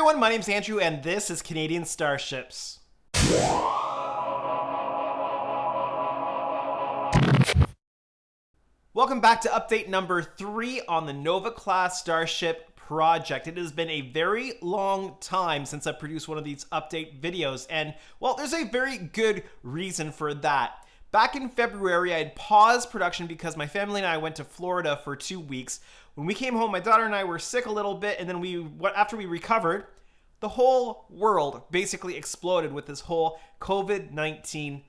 everyone, my name's Andrew and this is Canadian Starships. Welcome back to update number 3 on the Nova class Starship project. It has been a very long time since I've produced one of these update videos, and well, there's a very good reason for that. Back in February, I had paused production because my family and I went to Florida for 2 weeks. When we came home, my daughter and I were sick a little bit, and then after we recovered, the whole world basically exploded with this whole COVID-19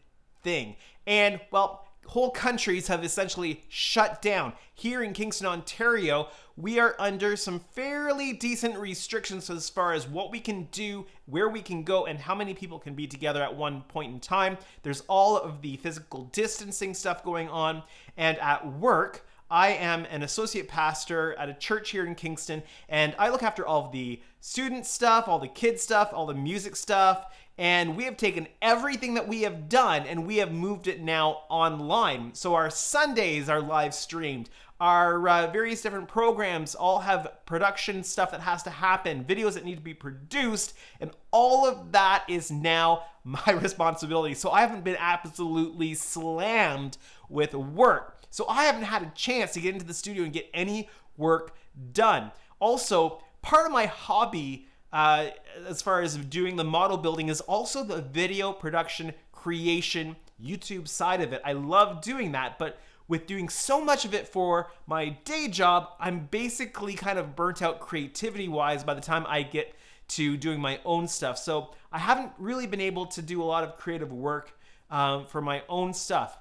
thing. And well, whole countries have essentially shut down. Here in Kingston, Ontario, we are under some fairly decent restrictions as far as what we can do, where we can go, and how many people can be together at one point in time. There's all of the physical distancing stuff going on, and at work, I am an associate pastor at a church here in Kingston, and I look after all of the student stuff, all the kid stuff, all the music stuff, and we have taken everything that we have done and we have moved it now online. So our Sundays are live streamed. Our various different programs all have production stuff that has to happen, videos that need to be produced, and all of that is now my responsibility. So I haven't been absolutely slammed with work. So I haven't had a chance to get into the studio and get any work done. Also, part of my hobby as far as doing the model building is also the video production creation YouTube side of it. I love doing that, but with doing so much of it for my day job, I'm basically kind of burnt out creativity wise by the time I get to doing my own stuff. So I haven't really been able to do a lot of creative work for my own stuff.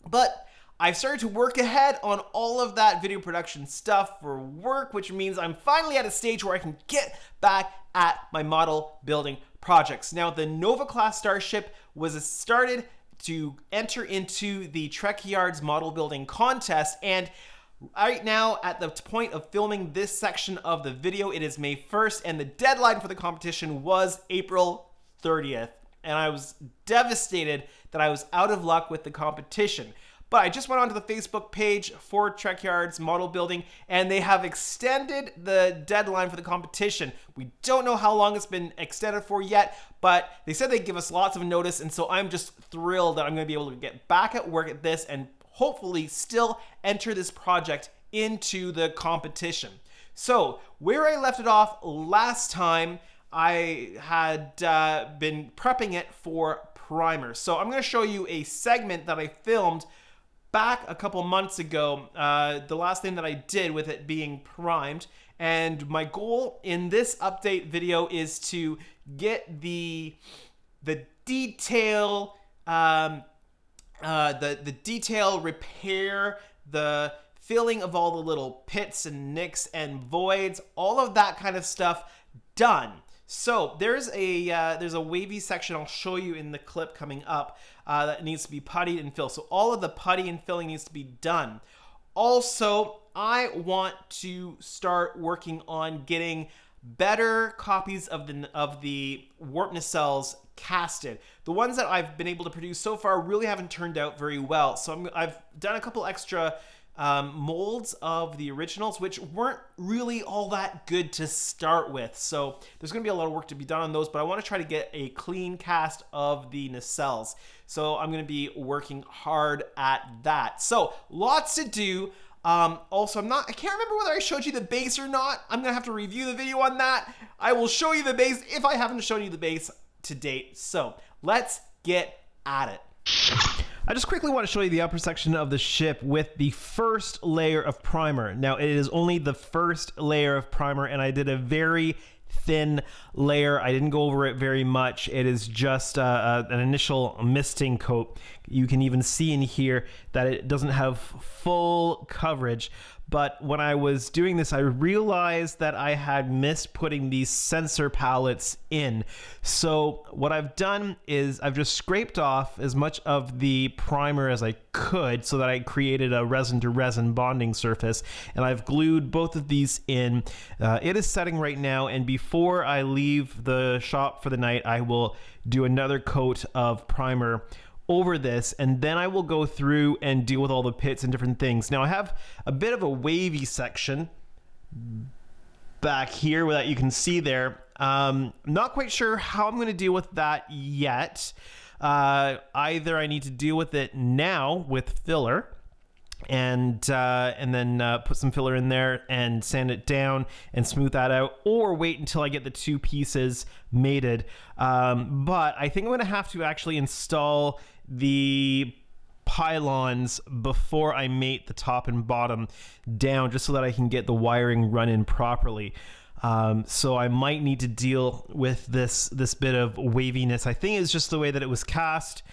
But I've started to work ahead on all of that video production stuff for work, which means I'm finally at a stage where I can get back at my model building projects. Now, the Nova class Starship was started to enter into the Trek Yards model building contest, and right now at the point of filming this section of the video, it is May 1st, and the deadline for the competition was April 30th, and I was devastated that I was out of luck with the competition. But I just went onto the Facebook page for Trek Yards model building, and they have extended the deadline for the competition. We don't know how long it's been extended for yet, but they said they'd give us lots of notice, and so I'm just thrilled that I'm going to be able to get back at work at this and hopefully still enter this project into the competition. So where I left it off last time, I had been prepping it for primer. So I'm going to show you a segment that I filmed back a couple months ago, the last thing that I did with it being primed, and my goal in this update video is to get the detail, the detail repair, the filling of all the little pits and nicks and voids, all of that kind of stuff done. So there's a wavy section I'll show you in the clip coming up that needs to be puttied and filled. So all of the putty and filling needs to be done. Also, I want to start working on getting better copies of the warp nacelles casted. The ones that I've been able to produce so far really haven't turned out very well. So I've done a couple extra molds of the originals, which weren't really all that good to start with. So there's going to be a lot of work to be done on those, but I want to try to get a clean cast of the nacelles. So I'm going to be working hard at that. So lots to do. Also, I can't remember whether I showed you the base or not. I'm going to have to review the video on that. I will show you the base if I haven't shown you the base to date. So let's get at it. I just quickly want to show you the upper section of the ship with the first layer of primer. Now, it is only the first layer of primer, and I did a very thin layer. I didn't go over it very much. It is just an initial misting coat. You can even see in here that it doesn't have full coverage. But when I was doing this, I realized that I had missed putting these sensor palettes in. So what I've done is I've just scraped off as much of the primer as I could so that I created a resin to resin bonding surface, and I've glued both of these in. It is setting right now, and before I leave the shop for the night, I will do another coat of primer over this, and then I will go through and deal with all the pits and different things. Now I have a bit of a wavy section back here that you can see there. I'm not quite sure how I'm going to deal with that yet. Either I need to deal with it now with filler, and then put some filler in there and sand it down and smooth that out, or wait until I get the two pieces mated. But I think I'm going to have to actually install the pylons before I mate the top and bottom down, just so that I can get the wiring run in properly. So I might need to deal with this bit of waviness. I think it's just the way that it was cast.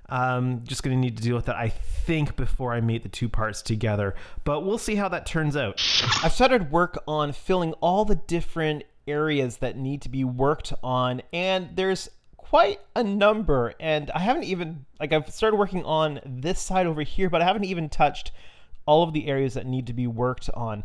Just going to need to deal with that, I think, before I mate the two parts together. But we'll see how that turns out. I've started work on filling all the different areas that need to be worked on, and there's quite a number. And I haven't even, like, I've started working on this side over here, but I haven't even touched all of the areas that need to be worked on.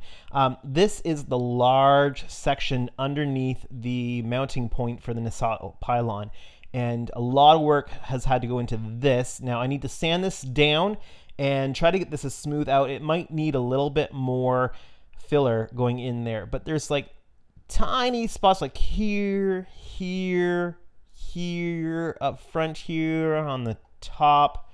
This is the large section underneath the mounting point for the nacelle pylon. And a lot of work has had to go into this. Now I need to sand this down and try to get this as smooth out. It might need a little bit more filler going in there, but there's like tiny spots like here, here, here, up front here, on the top,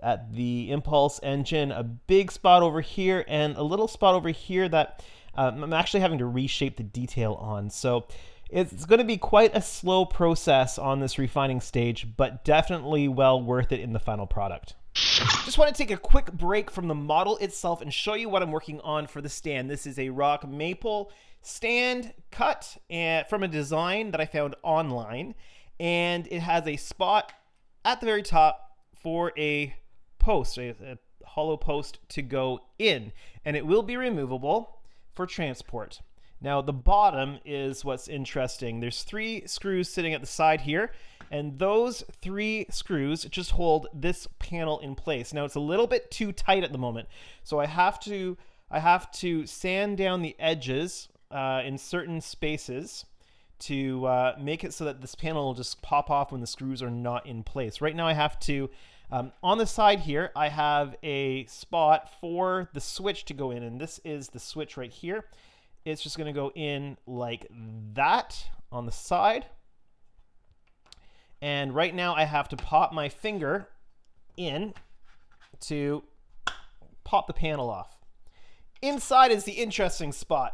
at the impulse engine, a big spot over here, and a little spot over here that I'm actually having to reshape the detail on. So it's going to be quite a slow process on this refining stage, but definitely well worth it in the final product. Just want to take a quick break from the model itself and show you what I'm working on for the stand. This is a rock maple stand cut from a design that I found online, and it has a spot at the very top for a post, a hollow post to go in, and it will be removable for transport. Now the bottom is what's interesting. There's 3 screws sitting at the side here, and those 3 screws just hold this panel in place. Now it's a little bit too tight at the moment, so I have to sand down the edges in certain spaces to make it so that this panel will just pop off when the screws are not in place. Right now I have to, on the side here, I have a spot for the switch to go in, and this is the switch right here. It's just going to go in like that on the side. And right now I have to pop my finger in to pop the panel off. Inside is the interesting spot.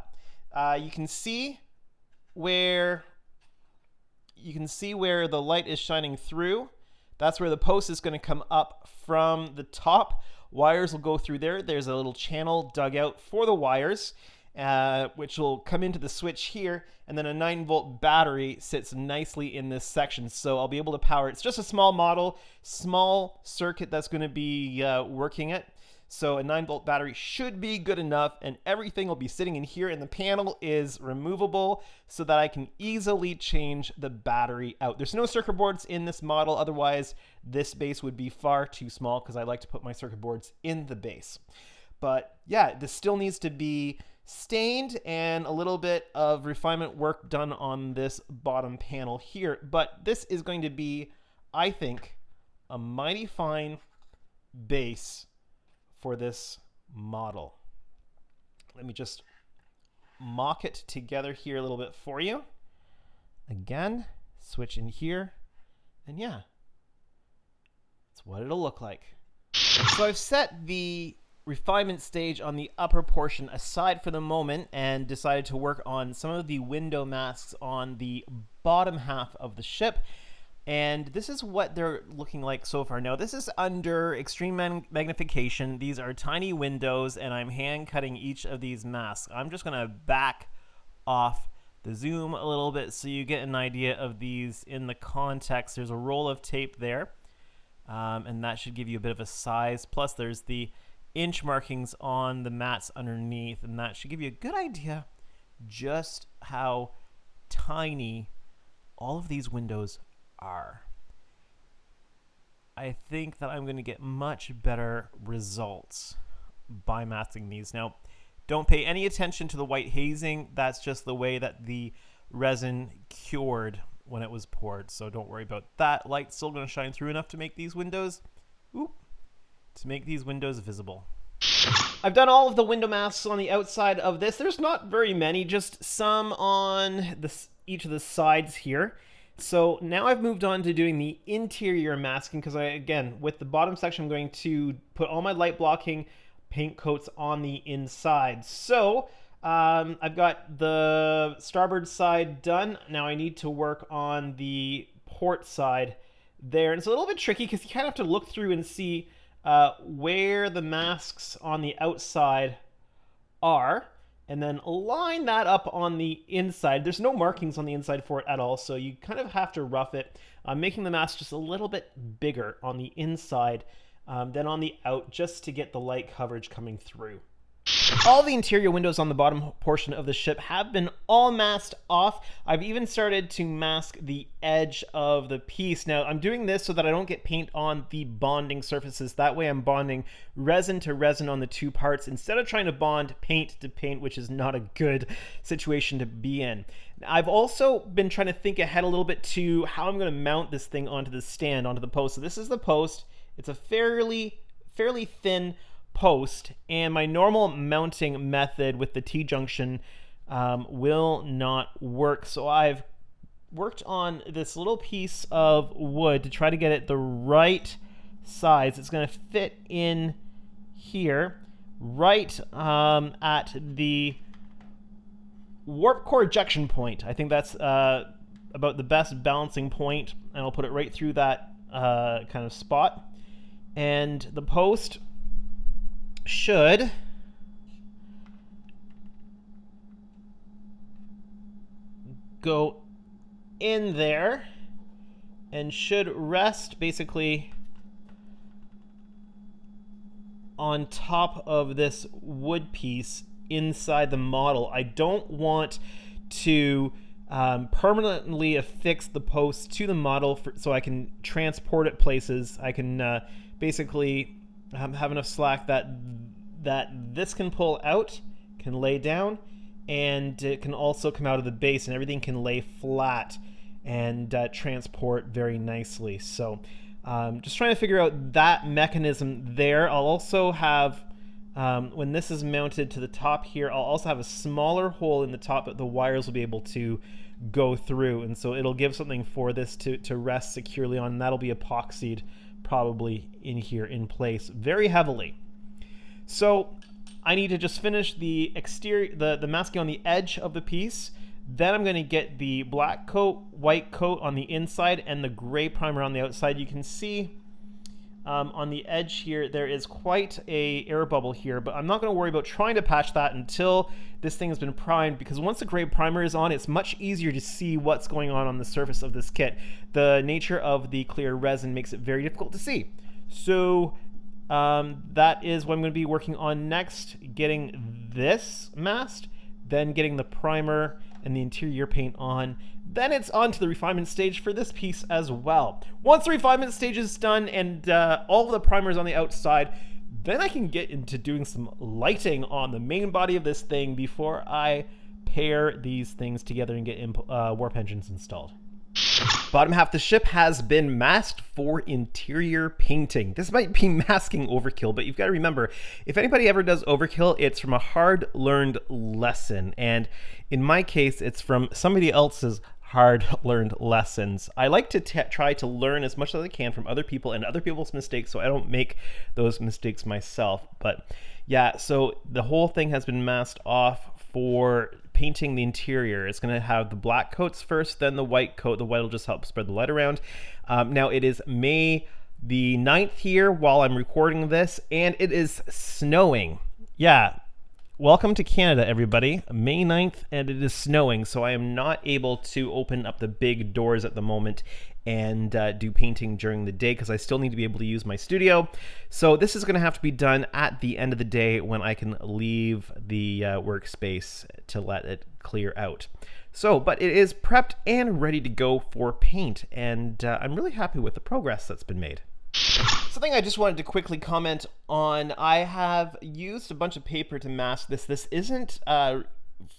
You can see where the light is shining through. That's where the post is going to come up from the top. Wires will go through there. There's a little channel dug out for the wires, which will come into the switch here, and then a 9-volt battery sits nicely in this section, so I'll be able to power it. It's just a small model, small circuit that's going to be working it, so a 9-volt battery should be good enough, and everything will be sitting in here, and the panel is removable so that I can easily change the battery out. There's no circuit boards in this model, otherwise this base would be far too small because I like to put my circuit boards in the base. But yeah, this still needs to be stained and a little bit of refinement work done on this bottom panel here. But this is going to be, I think, a mighty fine base for this model. Let me just mock it together here a little bit for you. Again, switch in here, and yeah, that's what it'll look like. So I've set the refinement stage on the upper portion aside for the moment and decided to work on some of the window masks on the bottom half of the ship. And this is what they're looking like so far. Now, this is under extreme magnification. These are tiny windows, and I'm hand cutting each of these masks. I'm just going to back off the zoom a little bit so you get an idea of these in the context. There's a roll of tape there, and that should give you a bit of a size. Plus, there's the inch markings on the mats underneath, and that should give you a good idea just how tiny all of these windows are. I think that I'm going to get much better results by masking these. Now, don't pay any attention to the white hazing. That's just the way that the resin cured when it was poured, so don't worry about that. Light's still going to shine through enough to make these windows visible. I've done all of the window masks on the outside of this. There's not very many, just some on each of the sides here. So now I've moved on to doing the interior masking because again, with the bottom section, I'm going to put all my light blocking paint coats on the inside. So I've got the starboard side done. Now I need to work on the port side there. And it's a little bit tricky because you kind of have to look through and see where the masks on the outside are, and then line that up on the inside. There's no markings on the inside for it at all, so you kind of have to rough it, making the mask just a little bit bigger on the inside than on the out, just to get the light coverage coming through. All the interior windows on the bottom portion of the ship have been all masked off. I've even started to mask the edge of the piece. Now, I'm doing this so that I don't get paint on the bonding surfaces. That way I'm bonding resin to resin on the two parts instead of trying to bond paint to paint, which is not a good situation to be in. I've also been trying to think ahead a little bit to how I'm going to mount this thing onto the stand, onto the post. So this is the post. It's a fairly thin post, and my normal mounting method with the T-junction will not work. So I've worked on this little piece of wood to try to get it the right size. It's going to fit in here, right at the warp core ejection point. I think that's about the best balancing point, and I'll put it right through that kind of spot. And the post should go in there and should rest basically on top of this wood piece inside the model. I don't want to permanently affix the post to the model so I can transport it places. I can basically have enough slack that this can pull out, can lay down, and it can also come out of the base, and everything can lay flat and transport very nicely. So just trying to figure out that mechanism there. I'll also have, when this is mounted to the top here, I'll also have a smaller hole in the top that the wires will be able to go through, and so it'll give something for this to rest securely on, and that'll be epoxied probably in here in place very heavily. So I need to just finish the exterior, the masking on the edge of the piece. Then I'm going to get the black coat, white coat on the inside, and the gray primer on the outside. You can see on the edge here there is quite a air bubble here, but I'm not going to worry about trying to patch that until this thing has been primed, because once the gray primer is on, it's much easier to see what's going on the surface of this kit. The nature of the clear resin makes it very difficult to see. So that is what I'm going to be working on next, getting this masked, then getting the primer and the interior paint on. Then it's on to the refinement stage for this piece as well. Once the refinement stage is done and all of the primers on the outside, then I can get into doing some lighting on the main body of this thing before I pair these things together and get warp engines installed. Bottom half of the ship has been masked for interior painting. This might be masking overkill, but you've got to remember, if anybody ever does overkill, it's from a hard-learned lesson. And in my case, it's from somebody else's hard-learned lessons. I like to try to learn as much as I can from other people and other people's mistakes so I don't make those mistakes myself. But yeah, so the whole thing has been masked off for painting the interior. It's going to have the black coats first, then the white coat. The white will just help spread the light around. Now it is May the 9th here while I'm recording this, and it is snowing. Yeah, welcome to Canada, everybody. May 9th, and it is snowing, so I am not able to open up the big doors at the moment and do painting during the day because I still need to be able to use my studio. So this is going to have to be done at the end of the day when I can leave the workspace to let it clear out. So, but it is prepped and ready to go for paint, and I'm really happy with the progress that's been made. Something I just wanted to quickly comment on, I have used a bunch of paper to mask this. This isn't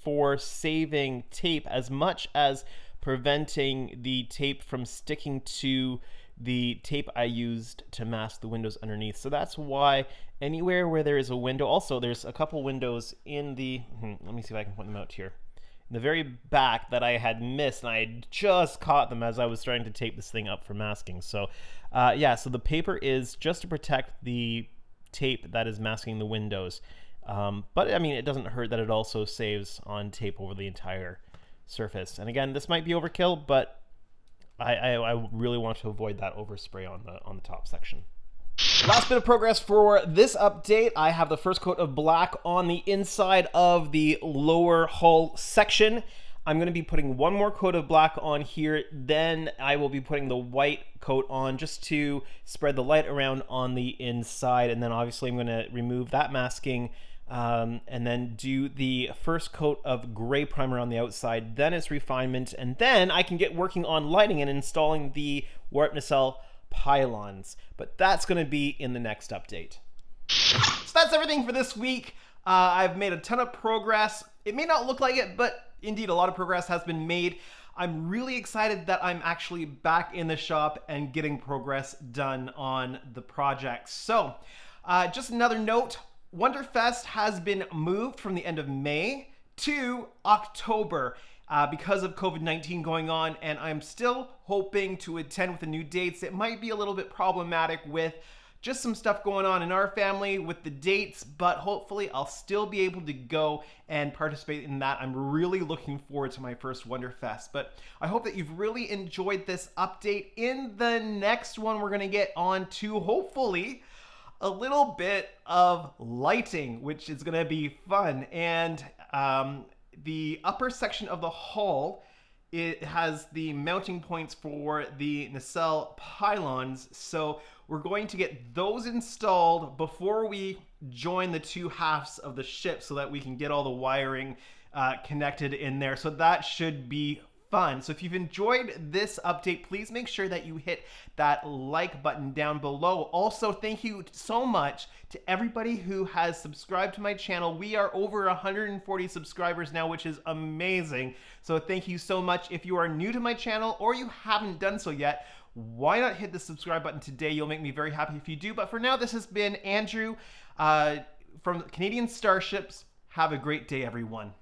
for saving tape as much as preventing the tape from sticking to the tape I used to mask the windows underneath. So that's why anywhere where there is a window, also there's a couple windows in the, let me see if I can point them out here. in the very back that I had missed, and I had just caught them as I was starting to tape this thing up for masking. So yeah, so the paper is just to protect the tape that is masking the windows. But I mean, it doesn't hurt that it also saves on tape over the entire surface. And again, this might be overkill, but I really want to avoid that overspray on the top section. Last bit of progress for this update. I have the first coat of black on the inside of the lower hull section. I'm going to be putting one more coat of black on here, then I will be putting the white coat on just to spread the light around on the inside, and then obviously I'm going to remove that masking and then do the first coat of gray primer on the outside, then it's refinement, and then I can get working on lighting and installing the warp nacelle pylons, but that's going to be in the next update. So that's everything for this week. I've made a ton of progress. It may not look like it, but indeed a lot of progress has been made. I'm really excited that I'm actually back in the shop and getting progress done on the project. So just another note, Wonderfest has been moved from the end of May to October. Because of COVID-19 going on, and I'm still hoping to attend with the new dates. It might be a little bit problematic with just some stuff going on in our family with the dates, but hopefully I'll still be able to go and participate in that. I'm really looking forward to my first Wonderfest, but I hope that you've really enjoyed this update. In the next one, we're gonna get on to, hopefully, a little bit of lighting, which is gonna be fun. And the upper section of the hull, it has the mounting points for the nacelle pylons. So we're going to get those installed before we join the two halves of the ship so that we can get all the wiring connected in there. So that should be fun. So if you've enjoyed this update, please make sure that you hit that like button down below. Also, thank you so much to everybody who has subscribed to my channel. We are over 140 subscribers now, which is amazing. So thank you so much. If you are new to my channel or you haven't done so yet, why not hit the subscribe button today? You'll make me very happy if you do. But for now, this has been Andrew from Canadian Starships. Have a great day, everyone.